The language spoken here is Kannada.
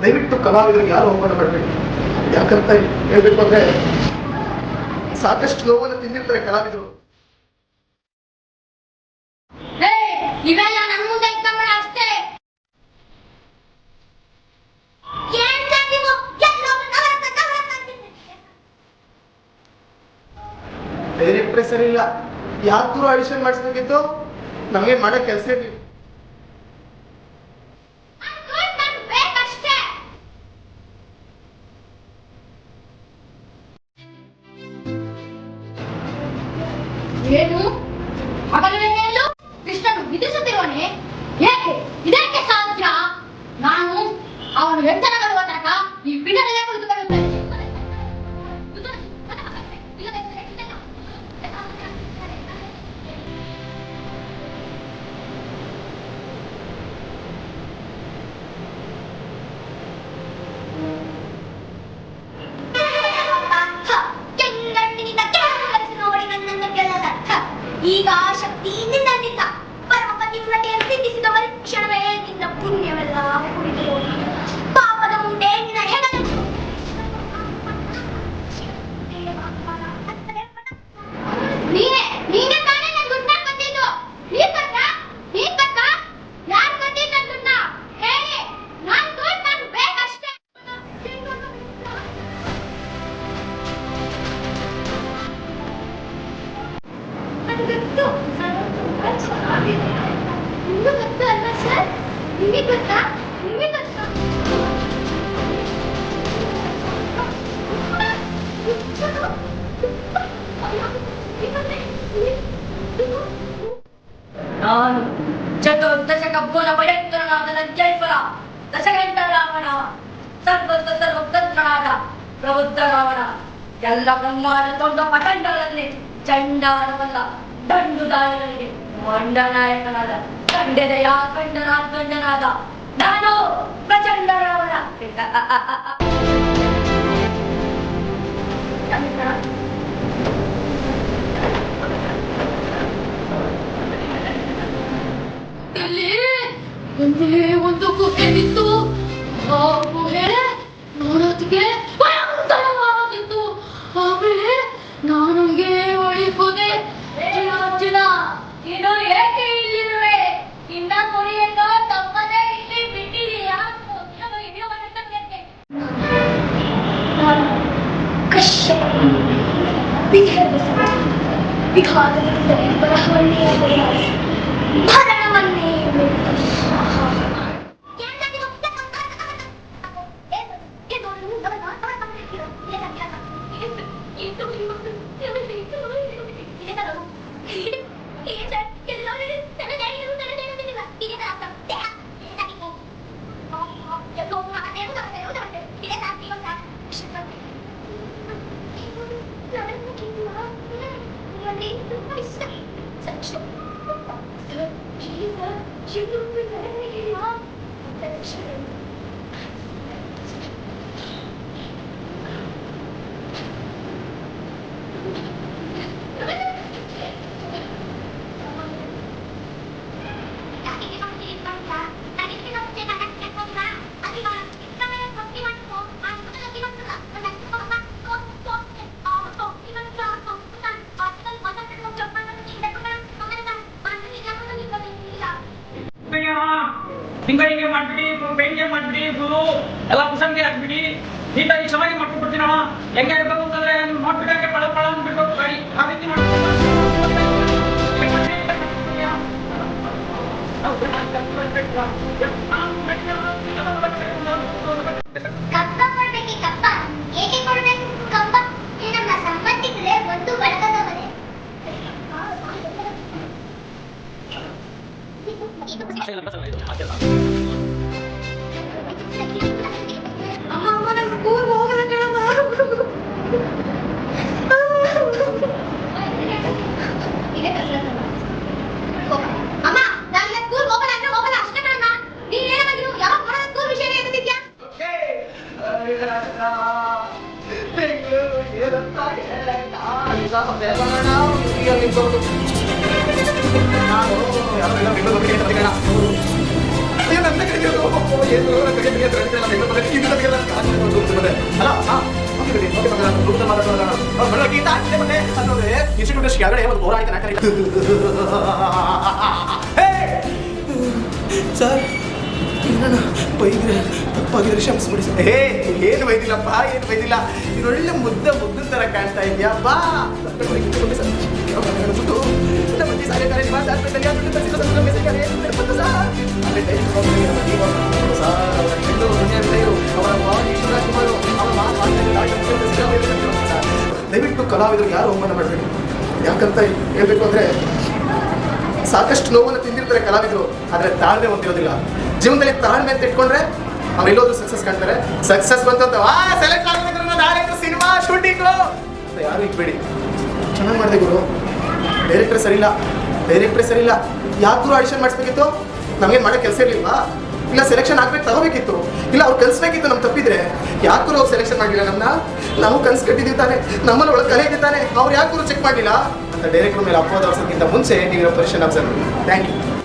ದಯವಿಟ್ಟು ಕಲಾವಿದರಿಗೆ ಯಾರು ಅವಮಾನ ಮಾಡಬೇಡಿ. ಯಾಕಂತ ಹೇಳ್ಬೇಕು ಅಂದ್ರೆ ಸಾಕಷ್ಟು ನೋವನ್ನು ತಿಂದಿರ್ತಾರೆ ಕಲಾವಿದರು. ಇವೆಲ್ಲ ನನ್ನ ಮುಂದೆ ಇಟ್ಕೊಂಡ್ರೆ ಅಷ್ಟೇ. ಡೈರೆಕ್ಟ್ರೇ ಸರಿ ಇಲ್ಲ, ಯಾರು ಆಡಿಷನ್ ಮಾಡಿಸ್ಬೇಕಿತ್ತು, ನಮಗೆ ಮಾಡೋ ಕೆಲಸ ಇರಲಿಲ್ಲ. ಏನು ಹಗಲಿನೆಯಲ್ಲೂ ಕೃಷ್ಣನು ವಿಧಿಸುತ್ತಿರುವನೆ? ಏಕೆ ಇದಕ್ಕೆ ಸಾಧ್ಯ? ನಾನು ಅವನು ವ್ಯಂಜನ ಬರುವ ತನಕ ಈ ಪೀಠದಲ್ಲೇ ಕುಳಿತುಕೊಳ್ಳುತ್ತೇನೆ. ಈಗ ಆ ಶಕ್ತಿ ನಿನ್ನಿಂದ ಪರಮಪತಿ ಸಿದ್ಧಿಸಿದವರ ಕ್ಷಣವೇ ನಿನ್ನ ಪುಣ್ಯವೆಲ್ಲ ಕುಡಿದು ಪಾಪದ ಮುಂದೆ ನಿನ್ನ ಹೆಗಲು ನೀನೇ ತಾನೇ ನನ್ನ ದುಡ್ಡ ಬಂದಿದ್ದು. ನೀ ಕಟ್ಟ ಯಾರು ಕಟ್ಟಿದ್ದ ನನ್ನ ದುಡ್ಡ ಹೇಳಿ. ನಾನು ದುಡ್ಡು ನಾನು ಬೇಕಷ್ಟೇ. ನಿಮ್ಗೆ ಗೊತ್ತಾ ಅಲ್ವಾ ಸರ್? ನಿಮಗೆ ಗೊತ್ತಾ? ನಾನು ಚತುರ್ದಶಕ ಭುವನ ಭಯಂಕರನಾದ ಜೈಫಲ ದಶಗಂಟ ರಾವಣ ಸರ್ವತಂತ್ರನಾದ ಪ್ರಬುದ್ಧ ರಾವಣ ಎಲ್ಲ ಬ್ರಹ್ಮಾಂಡ ದೊಡ್ಡ ಪಟಂಡಗಳಲ್ಲಿ ಚಂಡಾಲವಲ್ಲ ದಂಡುದಾರರಿಗೆ ಮಂಡನಾಯಕನಾದ ಖಂಡೆದೆಯ ಖಂಡನಾದ ನಾನು ಪ್ರಚಂಡ ರಾವಣ. ಇಲ್ಲಿ ಒಂದು ಗುಹೆ ಬಿತ್ತು. ಆ ಗುಹೆ ನೋಡೋದಕ್ಕೆ ಭಯಂಕರವಾಗಿತ್ತು. ಆಮೇಲೆ ನನಗೆ ಒಳಿಪುದೆ ಅರ್ಜುನ, ಇದು ಏಕೆ ಇಲ್ಲಿರುವೆ? ಇನ್ನ ಕುಡಿಯಲು ತಪ್ಪದೇ ಇಲ್ಲಿ ಬಿಟ್ಟಿದೆಯಾ? ತಿಂಗಳಿಗೆ ಮಾಡ್ಬಿಡಿ, ಪೇಂಟ್ಗೆ ಮಾಡ್ಬಿಡಿ, ಎಲ್ಲ ಕುಸಂಗೆ ಹಾಕ್ಬಿಡಿ, ನೀಟಾಗಿ ಚೆನ್ನಾಗಿ ಮಾಡ್ಕೊಡ್ತೀನಿ ಅಣ್ಣ. ಹೆಂಗೆ ಇರ್ಬೇಕು ಅಂತಂದ್ರೆ ಮಾಡ್ಬಿಟ್ಟಂಗೆ ಪಳ ಪಳ ಅಂದ್ಬಿಟ್ಟು ಗಾಡಿ ಆ ರೀತಿ ಏನು ವರ್ಷ ಕೆಳಗಡೆ ಒಂದು ಪೌರಾಣಿಕ ನಾಟಕ ಇತ್ತು. ಸರ್ ಏನಣ್ಣ ಬೈದ್ರೆ ತಪ್ಪಾಗಿದ್ರೆ ಕ್ಷಮಿಸ್ಬಿಡಿ ಸರ್. ಏನು ಬೈದಿಲ್ಲಪ್ಪ, ಏನು ಬೈದಿಲ್ಲ. ನೀನು ಒಳ್ಳೆ ಮುದ್ದ ಥರ ಕಾಣ್ತಾ ಇದೆಯಾ. ಬಾ ದಯವಿಟ್ಟು ಕಲಾವಿದರು ಯಾರು ಅವಮಾನ ಮಾಡಬೇಡಿ. ಯಾಕಂತ ಹೇಳ್ಬೇಕು ಅಂದರೆ ಸಾಕಷ್ಟು ನೋವನ್ನು ತಿಂದಿರ್ತಾರೆ ಕಲಾವಿದರು, ಆದರೆ ತಾಳ್ಮೆ ಹೊಂದಿರೋದಿಲ್ಲ. ಜೀವನದಲ್ಲಿ ತಾಳ್ಮೆ ಅಂತ ಇಟ್ಕೊಂಡ್ರೆ ಅವ್ರು ಎಲ್ಲೋದ್ರು ಸಕ್ಸಸ್ ಕಾಣ್ತಾರೆ. ಸಕ್ಸಸ್ ಬಂತು ಸೆಲೆಕ್ಟ್ ಆಗಿದ್ರು ಸಿನಿಮಾ ಶೂಟಿಂಗು ಅಂತ ಯಾರು ಇಕ್ಬೇಡಿ. ಚೆನ್ನಾಗಿ ಮಾಡಿದೆ ಗುರು, ಡೈರೆಕ್ಟ್ರೇ ಸರಿ ಇಲ್ಲ. ಯಾಕೆ ಗುರು ಆಡಿಷನ್ ಮಾಡಿಸ್ಬೇಕಿತ್ತು? ನಮಗೇನು ಮಾಡೋ ಕೆಲಸ ಇರಲಿಲ್ವಾ? ಇಲ್ಲ ಸೆಲೆಕ್ಷನ್ ಆಗ್ಬೇಕು ತಗೋಬೇಕಿತ್ತು, ಇಲ್ಲ ಅವ್ರು ಕಲಿಸ್ಬೇಕಿತ್ತು. ನಮ್ಗೆ ತಪ್ಪಿದ್ರೆ ಯಾಕೆ ಅವ್ರು ಸೆಲೆಕ್ಷನ್ ಮಾಡಲಿಲ್ಲ ನಮ್ಮನ್ನ? ನಾವು ಕನ್ಸು ಕಟ್ಟಿದ್ದೀವಿ ತಾನೆ, ನಮ್ಮಲ್ಲಿ ಒಳಗೆ ಕಲೆ ಇದೆ ತಾನೆ, ಅವ್ರು ಯಾಕೆ ಚೆಕ್ ಮಾಡಲಿಲ್ಲ ಅಂತ ಡೈರೆಕ್ಟರ್ ಮೇಲೆ ಅಪವಾದ ಹೊರಿಸೋದಕ್ಕಿಂತ ಮುಂಚೆ ನೀವು ಪರಿಶೀಲನೆ ಅಬ್ಸರ್ವ್ ಮಾಡಿ. Thank you.